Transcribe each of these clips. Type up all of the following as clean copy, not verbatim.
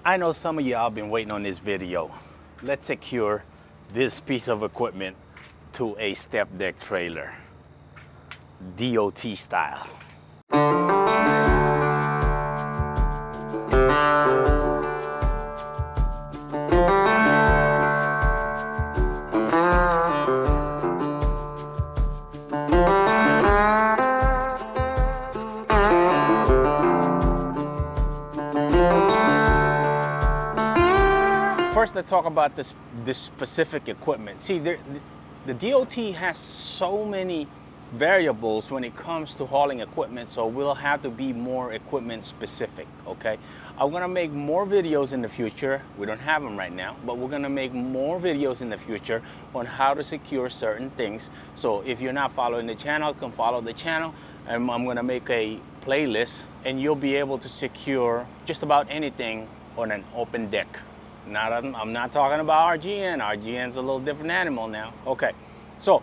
I know some of y'all been waiting on this video. Let's secure this piece of equipment to a Stepdeck trailer, DOT style. First, let's talk about this specific equipment. See, the DOT has so many variables when it comes to hauling equipment, so we'll have to be more equipment specific, okay? I'm gonna make more videos in the future. We don't have them right now, but we're gonna make more videos in the future on how to secure certain things. So if you're not following the channel, come follow the channel, and I'm gonna make a playlist, and you'll be able to secure just about anything on an open deck. I'm not talking about RGN. RGN's a little different animal now. Okay, so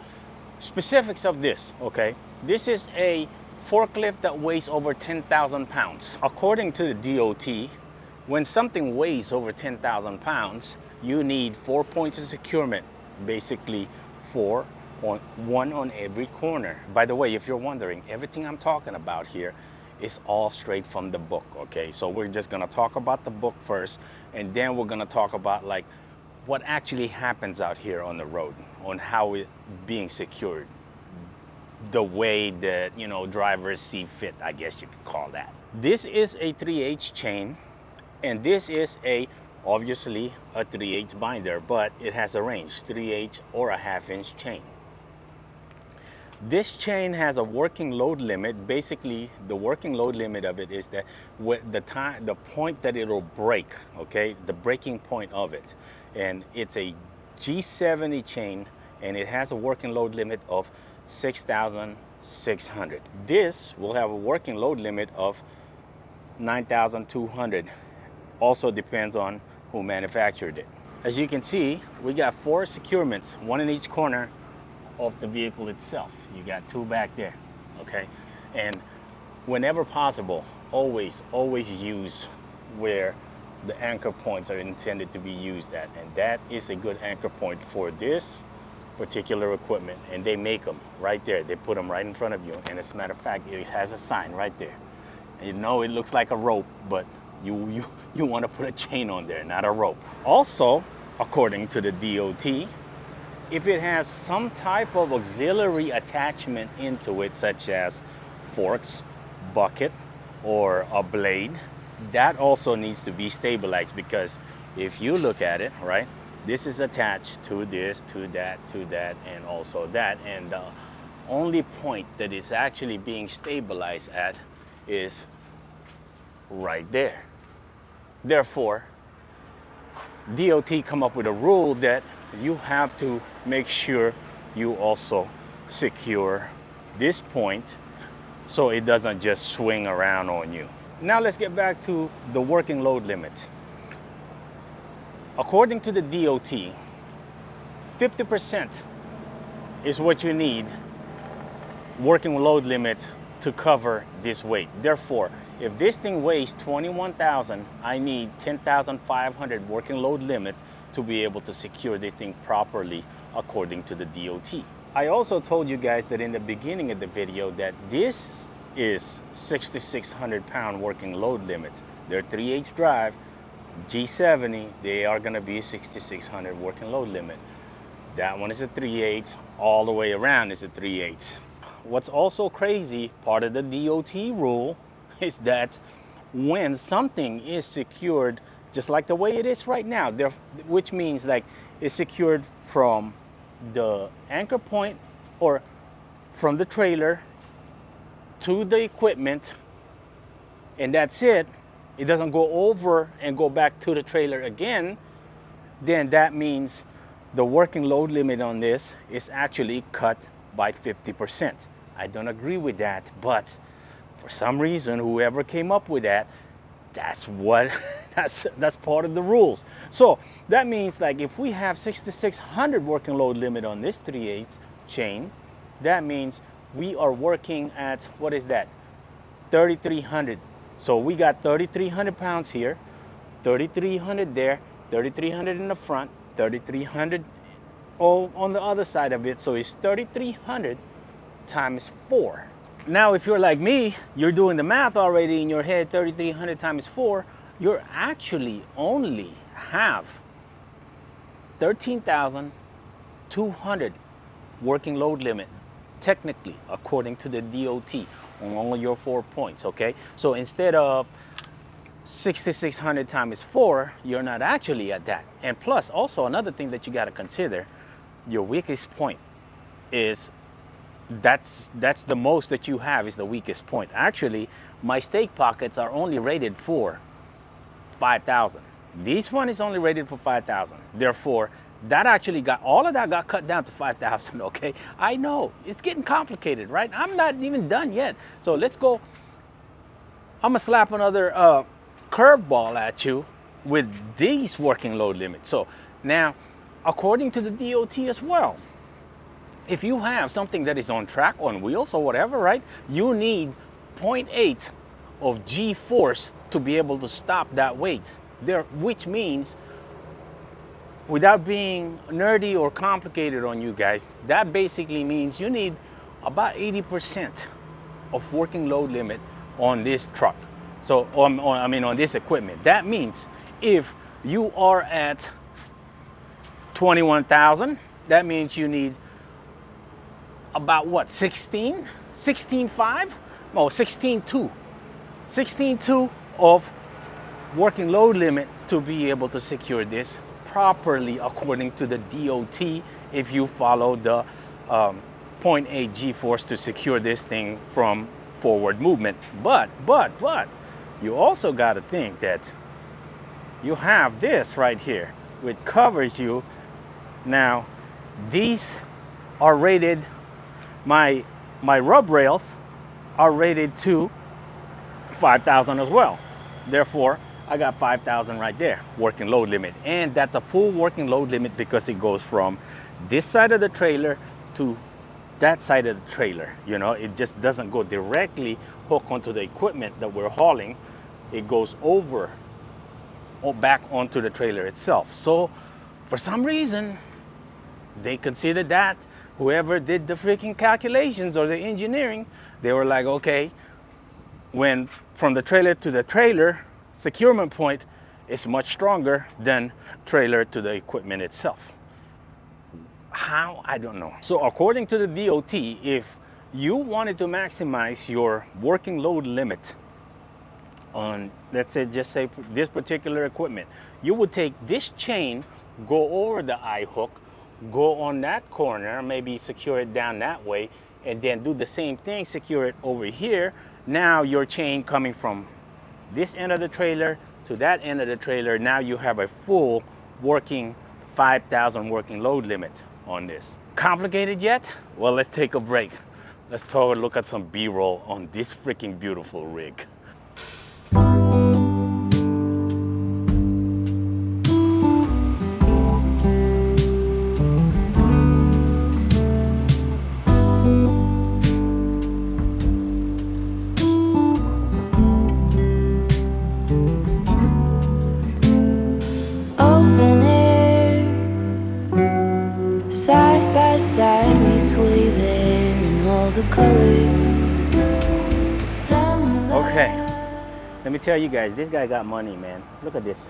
specifics of this, okay? This is a forklift that weighs over 10,000 pounds. According to the DOT, when something weighs over 10,000 pounds, you need 4 points of securement, basically one on every corner. By the way, if you're wondering, everything I'm talking about here is all straight from the book, okay? So we're just gonna talk about the book first, and then we're gonna talk about like what actually happens out here on the road, on how it being secured, the way that, you know, drivers see fit, I guess you could call that. This is a 3/8 chain, and this is obviously a 3/8 binder, but it has a range, 3/8 or a 1/2 inch chain. This chain has a working load limit. Basically, the working load limit of it is that the point that it'll break, okay, the breaking point of it. And it's a G70 chain, and it has a working load limit of 6,600. This will have a working load limit of 9,200. Also depends on who manufactured it. As you can see, we got 4 securements, one in each corner of the vehicle itself. You got 2 back there, okay? And whenever possible, always use where the anchor points are intended to be used at. And that is a good anchor point for this particular equipment. And they make them right there. They put them right in front of you. And as a matter of fact, it has a sign right there. And you know it looks like a rope, but you want to put a chain on there, not a rope. Also, according to the DOT, if it has some type of auxiliary attachment into it, such as forks, bucket, or a blade, that also needs to be stabilized, because if you look at it, right, this is attached to this, to that, and also that, and the only point that it's actually being stabilized at is right there. Therefore, DOT come up with a rule that you have to make sure you also secure this point so it doesn't just swing around on you. Now let's get back to the working load limit. According to the DOT, 50% is what you need working load limit to cover this weight. Therefore, if this thing weighs 21,000, I need 10,500 working load limit to be able to secure this thing properly according to the DOT. I also told you guys that in the beginning of the video that this is 6,600 pound working load limit. They're 3/8 drive, G70, they are gonna be 6,600 working load limit. That one is a 3/8, all the way around is a 3/8. What's also crazy, part of the DOT rule, is that when something is secured just like the way it is right now, which means like it's secured from the anchor point or from the trailer to the equipment, and that's it, it doesn't go over and go back to the trailer again, then that means the working load limit on this is actually cut by 50%. I don't agree with that, but for some reason, whoever came up with that, that's what that's part of the rules. So that means like if we have 6,600 working load limit on this 3/8 chain, that means we are working at, what is that, 3,300. So we got 3,300 pounds here, 3,300 there, 3,300 in the front, 3,300 on the other side of it. So it's 3,300 times 4. Now, if you're like me, you're doing the math already in your head, 3,300 times 4, you're actually only have 13,200 working load limit, technically, according to the DOT, on all your 4 points, okay? So instead of 6,600 times 4, you're not actually at that. And plus, also another thing that you got to consider, your weakest point is, that's the most that you have, is the weakest point. Actually, my stake pockets are only rated for 5,000. This one is only rated for 5,000. Therefore, that actually got, all of that got cut down to 5,000, okay? I know, it's getting complicated, right? I'm not even done yet. So let's go, I'm gonna slap another curveball at you with these working load limits. So now, according to the DOT as well, if you have something that is on track, on wheels or whatever, right, you need 0.8 of G-force to be able to stop that weight there, which means, without being nerdy or complicated on you guys, that basically means you need about 80% of working load limit on this truck. So on this equipment. That means if you are at 21,000, that means you need about what, 16.5? Oh, 16.2. 16.2 of working load limit to be able to secure this properly according to the DOT, if you follow the 0.8 G-force to secure this thing from forward movement. But you also got to think that you have this right here, which covers you. Now, these are rated, my rub rails are rated to 5,000 as well. Therefore, I got 5,000 right there, working load limit. And that's a full working load limit because it goes from this side of the trailer to that side of the trailer. You know, it just doesn't go directly hook onto the equipment that we're hauling. It goes over or back onto the trailer itself. So for some reason, they considered that, whoever did the freaking calculations or the engineering, they were like, okay, when from the trailer to the trailer, securement point is much stronger than trailer to the equipment itself. How? I don't know. So according to the DOT, if you wanted to maximize your working load limit on, let's say, just say this particular equipment, you would take this chain, go over the eye hook, go on that corner, maybe secure it down that way, and then do the same thing, secure it over here. Now your chain coming from this end of the trailer to that end of the trailer, now you have a full working 5,000 working load limit on this. Complicated yet? Well, let's take a break. Let's look at some B-roll on this freaking beautiful rig. Okay, let me tell you guys, this guy got money, man. Look at this.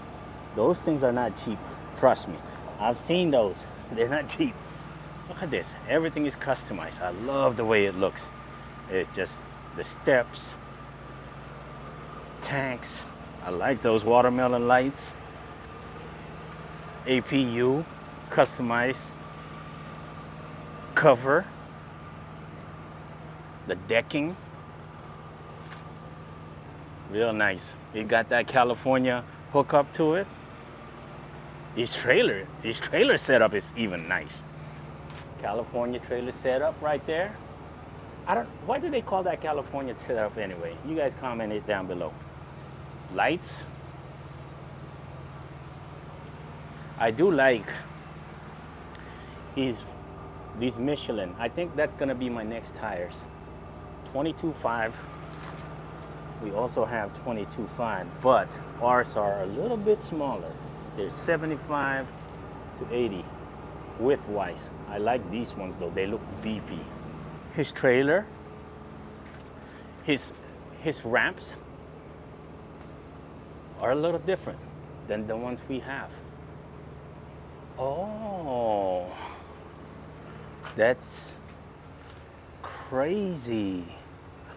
Those things are not cheap. Trust me. I've seen those. They're not cheap. Look at this. Everything is customized. I love the way it looks. It's just the steps, tanks. I like those watermelon lights. APU, customized cover. The decking, real nice. It got that California hookup to it. His trailer setup is even nice. California trailer setup right there. Why do they call that California setup anyway? You guys comment it down below. Lights. I do like these Michelin. I think that's gonna be my next tires. 22.5 We also have 22.5, but ours are a little bit smaller. They're 75 to 80 width-wise. I like these ones though, they look beefy. His trailer, his ramps are a little different than the ones we have. Oh, that's crazy.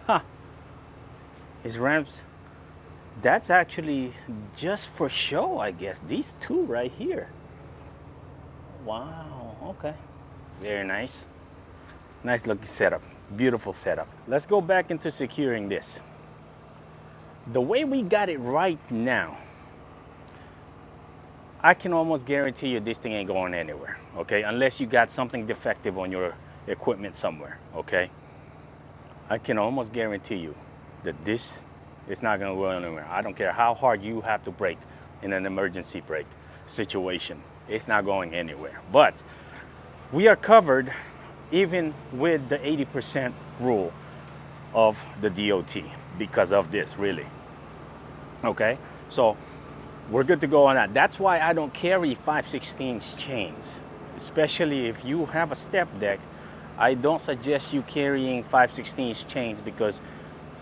Huh. His ramps, that's actually just for show, I guess. These two right here. Wow, okay. Very nice. Nice looking setup. Beautiful setup. Let's go back into securing this. The way we got it right now, I can almost guarantee you this thing ain't going anywhere, okay? Unless you got something defective on your equipment somewhere, okay? I can almost guarantee you that this is not gonna go anywhere. I don't care how hard you have to brake in an emergency brake situation. It's not going anywhere. But we are covered even with the 80% rule of the DOT because of this, really. Okay, so we're good to go on that. That's why I don't carry 5/16 chains, especially if you have a step deck. I don't suggest you carrying 5/16 chains because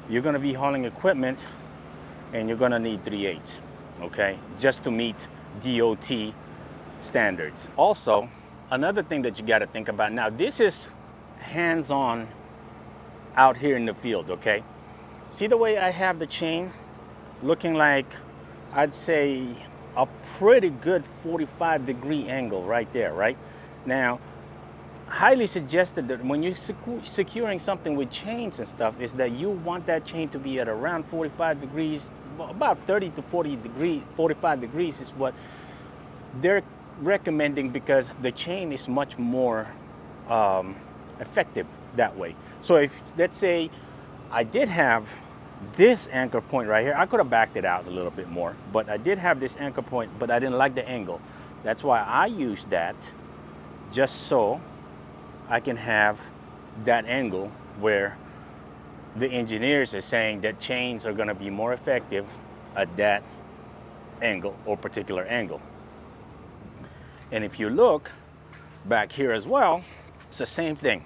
you're going to be hauling equipment and you're going to need 3/8, okay, just to meet DOT standards. Also, another thing that you got to think about now, this is hands-on out here in the field, okay? See the way I have the chain looking like, I'd say, a pretty good 45-degree angle right there, right? Now, highly suggested that when you're securing something with chains and stuff is that you want that chain to be at around 45 degrees, about 30 to 45 degrees is what they're recommending because the chain is much more effective that way. So if, let's say, I did have this anchor point right here, I could have backed it out a little bit more, but I did have this anchor point, but I didn't like the angle. That's why I used that, just so I can have that angle where the engineers are saying that chains are going to be more effective at that angle or particular angle. And if you look back here as well, it's the same thing.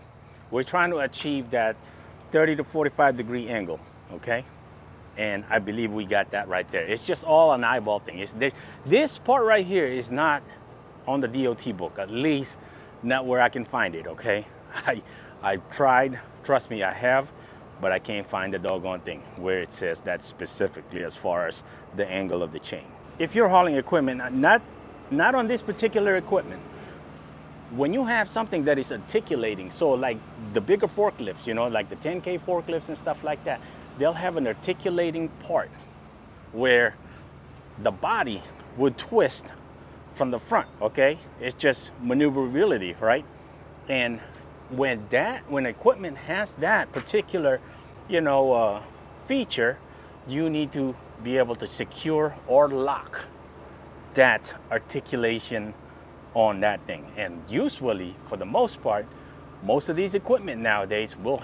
We're trying to achieve that 30 to 45 degree angle, okay? And I believe we got that right there. It's just all an eyeball thing. This part right here is not on the DOT book, at least not where I can find it, okay? I tried, trust me, I have, but I can't find the doggone thing where it says that specifically as far as the angle of the chain. If you're hauling equipment, not on this particular equipment, when you have something that is articulating, so like the bigger forklifts, you know, like the 10K forklifts and stuff like that, they'll have an articulating part where the body would twist from the front, okay? It's just maneuverability, right? And when equipment has that particular, you know, feature, you need to be able to secure or lock that articulation on that thing. And usually, for the most part, most of these equipment nowadays will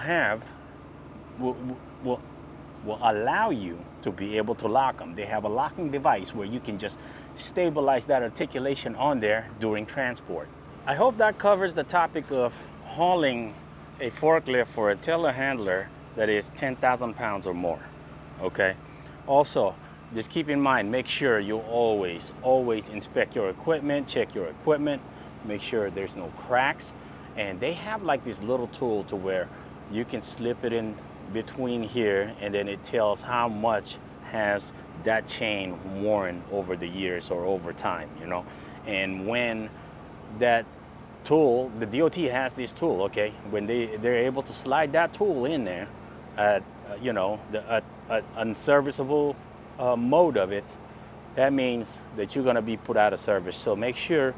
allow you to be able to lock them. They have a locking device where you can just stabilize that articulation on there during transport. I hope that covers the topic of hauling a forklift for a telehandler that is 10,000 pounds or more, okay? Also, just keep in mind, make sure you always inspect your equipment, check your equipment, make sure there's no cracks. And they have like this little tool to where you can slip it in between here and then it tells how much has that chain worn over the years or over time, you know? And when that tool, the DOT has this tool, okay? When they're able to slide that tool in there at, you know, the unserviceable mode of it, that means that you're going to be put out of service. So make sure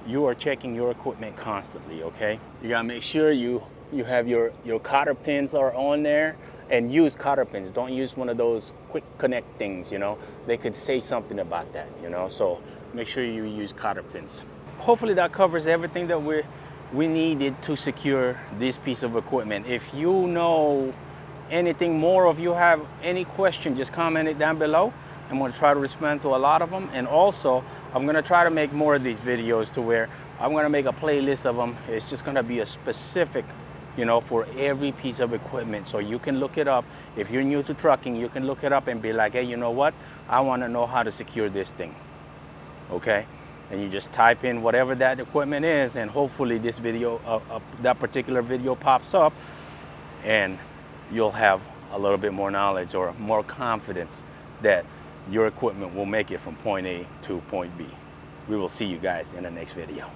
you are checking your equipment constantly, okay? You got to make sure you have your cotter pins are on there, and use cotter pins. Don't use one of those quick connect things, you know? They could say something about that, you know? So make sure you use cotter pins. Hopefully that covers everything that we needed to secure this piece of equipment. If you know anything more, if you have any question, just comment it down below. I'm going to try to respond to a lot of them. And also, I'm going to try to make more of these videos to where I'm going to make a playlist of them. It's just going to be a specific, you know, for every piece of equipment. So you can look it up. If you're new to trucking, you can look it up and be like, hey, you know what? I want to know how to secure this thing. Okay? And you just type in whatever that equipment is, and hopefully this video, that particular video pops up, and you'll have a little bit more knowledge or more confidence that your equipment will make it from point A to point B. We will see you guys in the next video.